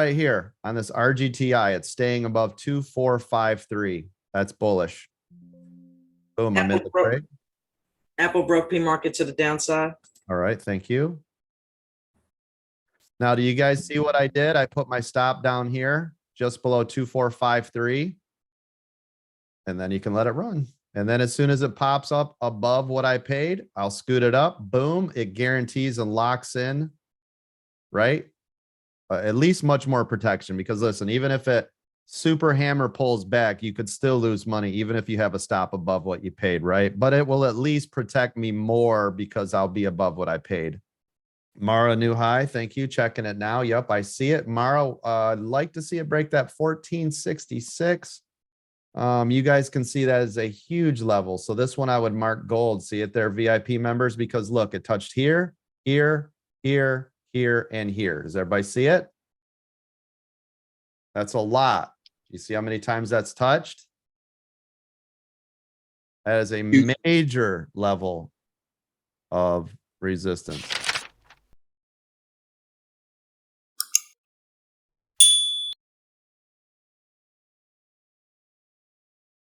right here on this RGTI, it's staying above 2453. That's bullish. Boom, I'm in the trade. Apple broke pre-market to the downside. All right, thank you. Now, do you guys see what I did? I put my stop down here just below 2453. And then you can let it run. And then as soon as it pops up above what I paid, I'll scoot it up. Boom, it guarantees and locks in, right? At least much more protection, because listen, even if it super hammer pulls back, you could still lose money, even if you have a stop above what you paid, right? But it will at least protect me more because I'll be above what I paid. Mara, new high. Thank you. Checking it now. Yep, I see it. Mara, I'd like to see it break that 1466. You guys can see that as a huge level. So this one I would mark gold. See it there, VIP members, because look, it touched here, here, here, here, and here. Does everybody see it? That's a lot. You see how many times that's touched? That is a major level of resistance.